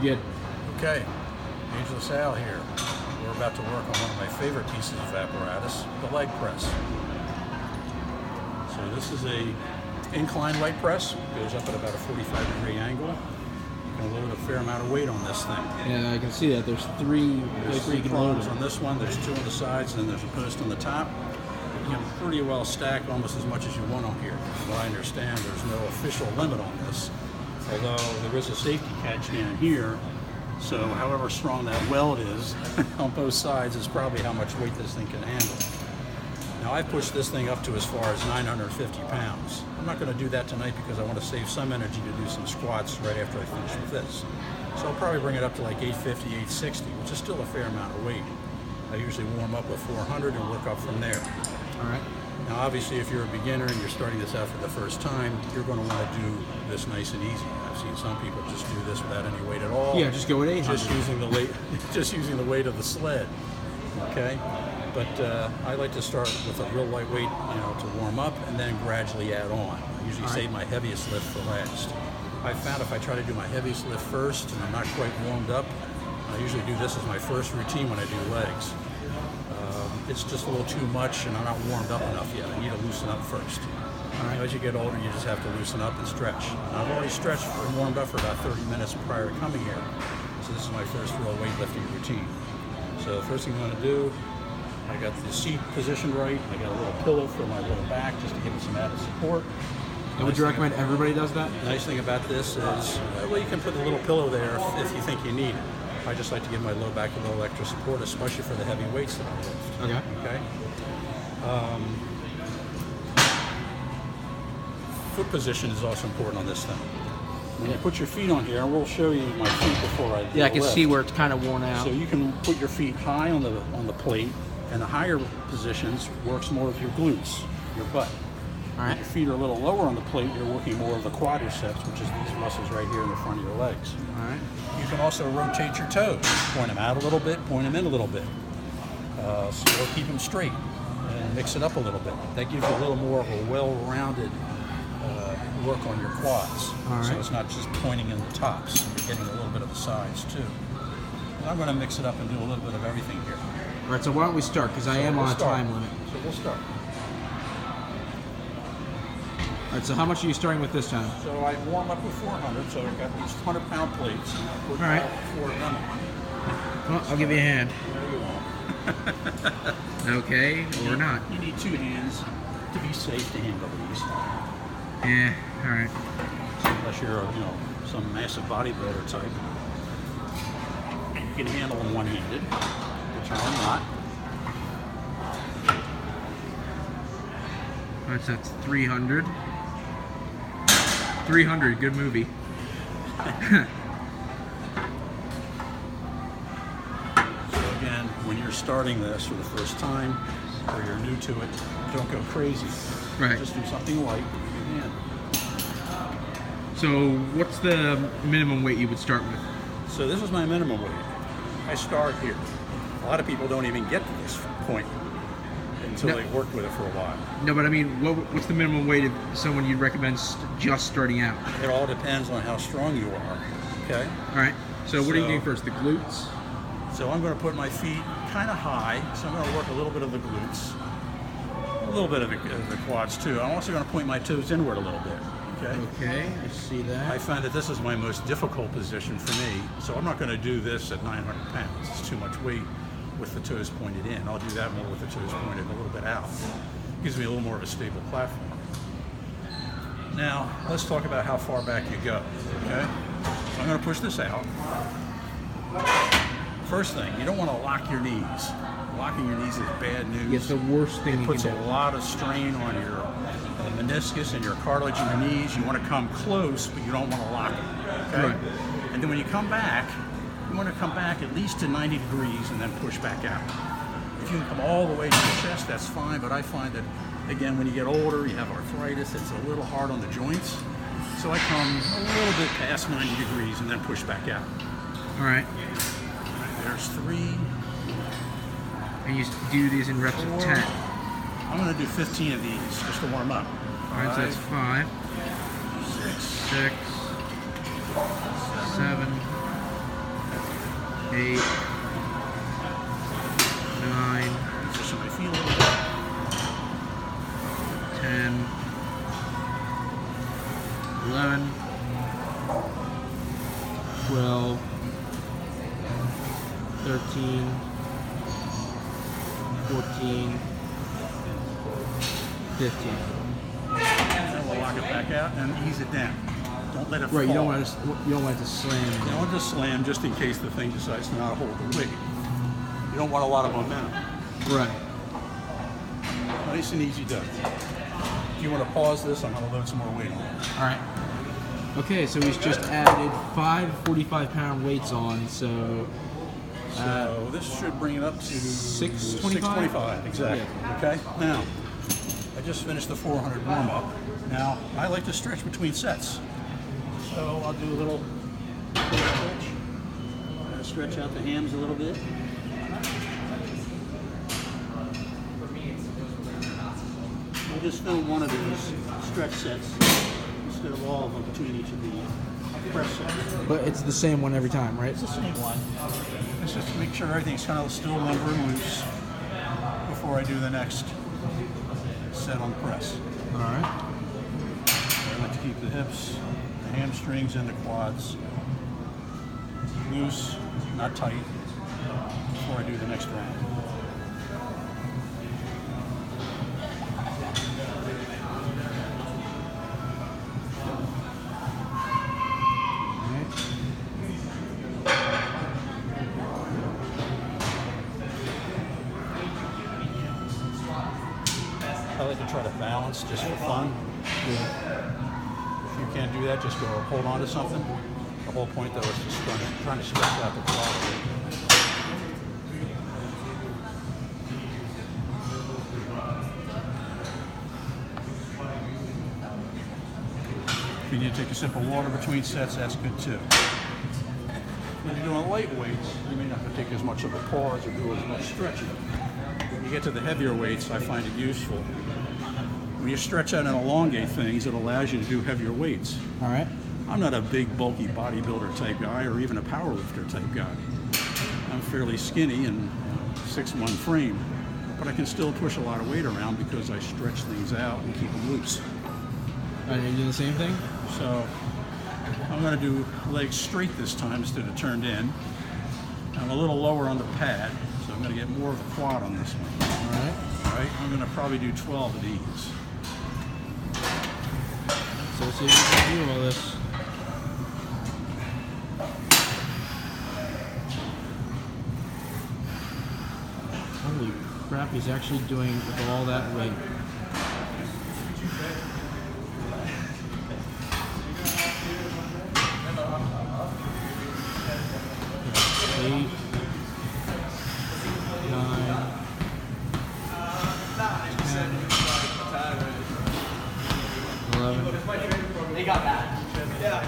good. Okay, Ageless Al here. We're about to work on one of my favorite pieces of apparatus, the leg press. So this is a incline leg press. Goes up at about a 45-degree angle. You can load a fair amount of weight on this thing. Yeah, I can see that. There's three prongs on this one. There's 2 on the sides, and then there's a post on the top. You can pretty well stack almost as much as you want on here. From what I understand, there's no official limit on this, although there is a safety catch down here. So however strong that weld is on both sides is probably how much weight this thing can handle. Now I've pushed this thing up to as far as 950 pounds. I'm not going to do that tonight because I want to save some energy to do some squats right after I finish with this. So I'll probably bring it up to like 850, 860, which is still a fair amount of weight. I usually warm up with 400 and work up from there. All right. Now obviously if you're a beginner and you're starting this out for the first time, you're going to want to do this nice and easy. I've seen some people just do this without any weight at all. Yeah, just go with 800. Just using the weight, just using the weight of the sled. Okay, but I like to start with a real lightweight, to warm up, and then gradually add on. I usually save my heaviest lift for last. I found if I try to do my heaviest lift first and I'm not quite warmed up, I usually do this as my first routine when I do legs. It's just a little too much and I'm not warmed up enough yet. I need to loosen up first. As you get older, you just have to loosen up and stretch. And I've already stretched and warmed up for about 30 minutes prior to coming here. So this is my first real weightlifting routine. So the first thing I'm going to do, I got the seat positioned right. I got a little pillow for my lower back just to give it some added support. And would you recommend everybody does that? The nice thing about this is, well, you can put the little pillow there if you think you need it. I just like to give my low back a little extra support, especially for the heavy weights that I lift. Okay. Foot position is also important on this thing. When you put your feet on here, and we'll show you my feet before I do Yeah, I can lift. see where it's kind of worn out. So you can put your feet high on the plate, and the higher positions works more of your glutes, your butt. All right. If your feet are a little lower on the plate, you're working more of the quadriceps, which is these muscles right here in the front of your legs. All right. You can also rotate your toes. Point them out a little bit, point them in a little bit. Or keep them straight and mix it up a little bit. That gives you a little more of a well-rounded work on your quads. All right. So it's not just pointing in the tops. You're getting a little bit of the sides too. And I'm going to mix it up and do a little bit of everything here. All right, so why don't we start? Because I am on a time limit. So we'll start. All right, so how much are you starting with this time? So I warm up with 400, so I've got these 100-pound plates. All right. 4 of them on. Well, I'll give you a hand. There you go. Okay, or not. You need 2 hands to be safe to handle these. Yeah, all right. Unless you're, some massive bodybuilder type. And you can handle them one-handed, which I'm not. All right, so that's 300. 300, good movie. So again, when you're starting this for the first time, or you're new to it, don't go crazy. Right. Just do something light. Yeah. So what's the minimum weight you would start with? So this is my minimum weight. I start here. A lot of people don't even get to this point until they've worked with it for a while. No, but I mean, what's the minimum weight of someone you'd recommend just starting out? It all depends on how strong you are. Okay. All right. So what are you doing first? The glutes? So I'm going to put my feet kind of high. So I'm going to work a little bit of the glutes, a little bit of the quads too. I'm also going to point my toes inward a little bit. Okay. Okay, I see that. I find that this is my most difficult position for me. So I'm not going to do this at 900 pounds. It's too much weight with the toes pointed in. I'll do that more with the toes pointed a little bit out. Gives me a little more of a stable platform. Now, let's talk about how far back you go, okay? So I'm going to push this out. First thing, you don't want to lock your knees. Locking your knees is bad news. It's the worst thing you can do. It puts a lot of strain on your meniscus and your cartilage in your knees. You want to come close, but you don't want to lock it, okay? Right. And then when you come back, you want to come back at least to 90 degrees and then push back out. If you can come all the way to the chest, that's fine, but I find that, again, when you get older, you have arthritis, it's a little hard on the joints. So I come a little bit past 90 degrees and then push back out. All right. There's 3. And you do these in reps of 4. 10. I'm going to do 15 of these just to warm up. All right, so that's 5, 6, 6, 7, 8, 9, Position my feet a little bit. 10, 11, 12, 13, 14, 15. And we'll lock it back out and ease it down. Don't let it fall. Right, you don't want it to slam. You don't want to slam just in case the thing decides to not hold the weight. You don't want a lot of momentum. Right. Nice and easy done. If you want to pause this, I'm going to load some more weight on it. All right. Okay, so he's just added 5 45-pound weights on, so So this should bring it up to 625? 625, exactly. Yeah. Okay. Now, I just finished the 400 warm up. Now, I like to stretch between sets. So I'll do a little stretch. Stretch out the hams a little bit. I'll just film one of these stretch sets instead of all of them between each of the press sets. but it's the same one every time, right? It's the same one. It's just to make sure everything's kind of still limber and loose before I do the next set on the press. All right. I like to keep the hips, the hamstrings, and the quads loose, not tight, before I do the next round. I like to try to balance just for fun. If you can't do that, just go hold on to something. The whole point, though, is just trying to stretch out the quad. If you need to take a sip of water between sets, that's good too. When you're doing light weights, you may not have to take as much of a pause or do as much stretching. When you get to the heavier weights, I find it useful. When you stretch out and elongate things, it allows you to do heavier weights. All right. I'm not a big, bulky bodybuilder type guy or even a powerlifter type guy. I'm fairly skinny and 6'1" frame, but I can still push a lot of weight around because I stretch things out and keep them loose. Are you doing the same thing? So I'm going to do legs straight this time instead of turned in. I'm a little lower on the pad, so I'm going to get more of a quad on this one. All right. All right, I'm going to probably do 12 of these. So let's see if we can do all this. Holy crap, he's actually doing with all that weight. Eight, 9, 10, 11. They got that. Yeah.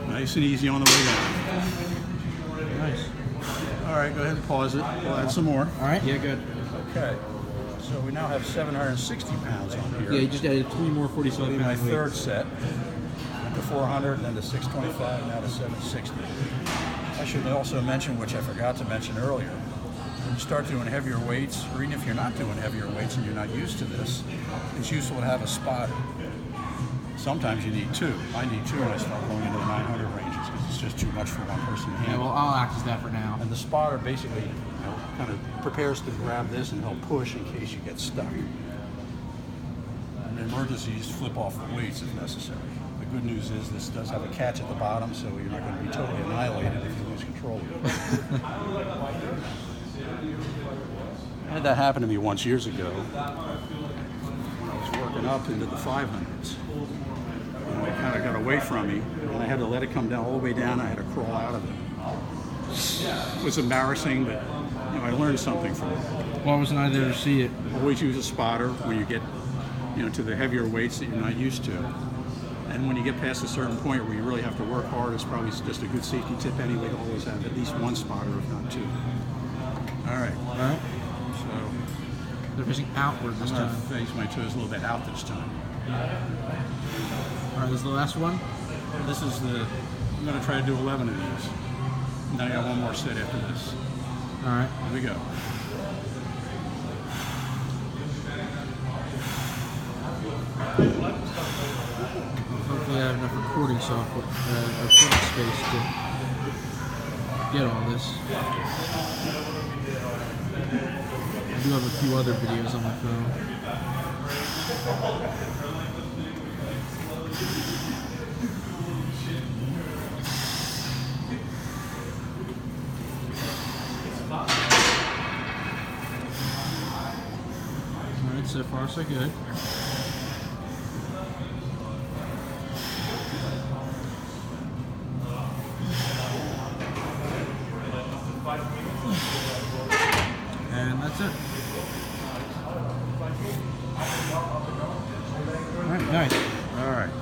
Nice and easy on the way down. Nice. All right, go ahead and pause it. We'll add some more. All right. Yeah, good. Okay. So we now have 760 pounds on here. Yeah, you just added 3 more That'll be 47 my pound third weights. set. To 400, and then to 625, now to 760. I should also mention, which I forgot to mention earlier, when you start doing heavier weights, or even if you're not doing heavier weights and you're not used to this, it's useful to have a spotter. Sometimes you need 2. I need 2 when I start going into the 900 ranges because it's just too much for one person to Yeah, handle. well, I'll act as that for now. And the spotter basically, kind of prepares to grab this and help push in case you get stuck. In emergencies, flip off the weights if necessary. The good news is this does have a catch at the bottom, so you're not going to be totally annihilated if you lose control of it. I had that happen to me once years ago when I was working up into the 500s. And it kind of got away from me, and I had to let it come down all the way down. I had to crawl out of it. It was embarrassing, but I learned something from it. Why wasn't I there to see it? Always use a spotter when you get to the heavier weights that you're not used to. And when you get past a certain point where you really have to work hard, it's probably just a good safety tip anyway to always have at least one spotter, if not 2. All right. All right. So They're facing outward this I'm going time. to face my toes a little bit out this time. All right, this is the last one. This is I'm going to try to do 11 of these. And then I got one more set after this. All right. Here we go. Hopefully I have enough recording software, recording space to get all this. I do have a few other videos on my phone. Alright, so far so good. And that's it. Alright, nice. Alright.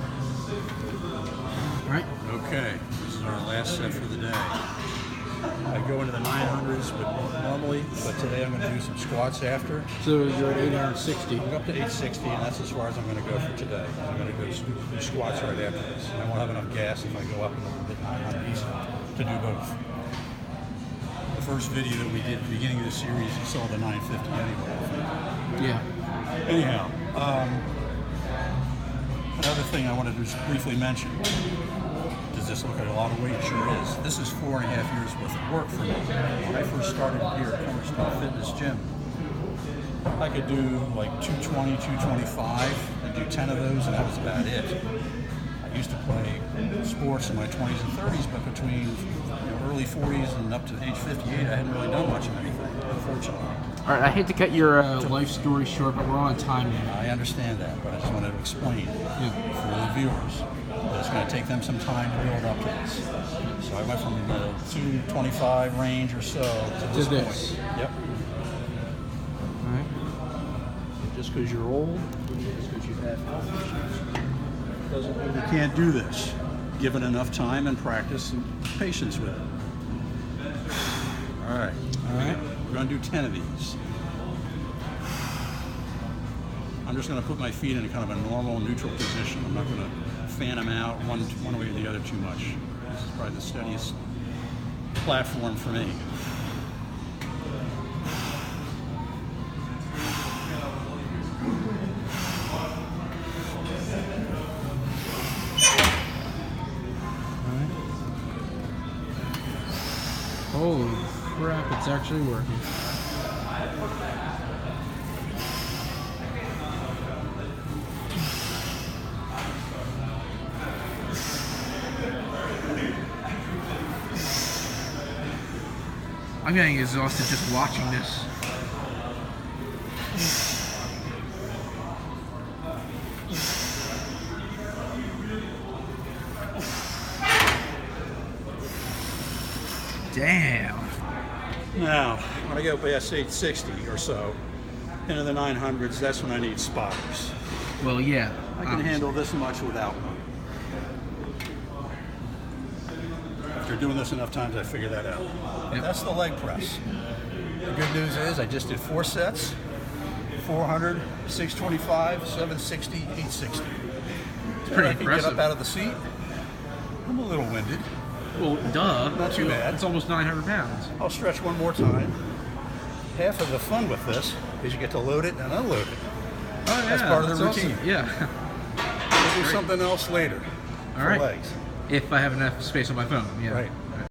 Alright. Okay, this is our last set for the day. I go into the 900s normally, but today I'm going to do some squats after. So you're at 860. I'm up to 860, and that's as far as I'm going to go for today. I'm going to go do squats right after this. And I won't have enough gas if I go up a little bit 900s to do both. The first video that we did at the beginning of the series, you saw the 950 anyway. Yeah. Anyhow, another thing I wanted to just briefly mention. Does this look like a lot of weight? It sure is. This is 4.5 years worth of work for me. When I first started here at Cornerstone Fitness Gym, I could do like 220, 225, and do 10 of those, and that was about it. I used to play sports in my 20s and 30s, but between early 40s and up to age 58, I hadn't really done much of anything, unfortunately. All right, I hate to cut your life story short, but we're on time now. I understand that, but I just wanted to explain for the viewers that it's going to take them some time to build up to this. So I went from the 225 range or so to this point. Yep. All right. Just because you're old, just because you have health issues, doesn't mean you can't do this, given enough time and practice and patience with it. All right. All right. We're going to do 10 of these. I'm just going to put my feet in a kind of a normal, neutral position. I'm not going to fan them out one way or the other too much. This is probably the steadiest platform for me. Holy crap, it's actually working. I'm getting exhausted just watching this. Damn. Now, when I go past 860 or so, into the 900s, that's when I need spotters. Well, yeah. I can handle this much without one. After doing this enough times, I figured that out. Yep. That's the leg press. The good news is I just did 4 sets, 400, 625, 760, 860. It's pretty I can impressive. get up out of the seat. I'm a little winded. Well, duh. Not too bad. It's almost 900 pounds. I'll stretch one more time. Half of the fun with this is you get to load it and unload it. Oh, yeah. That's part of the routine. Awesome. Yeah. We'll do something else later All for right. legs. If I have enough space on my phone, yeah. Right.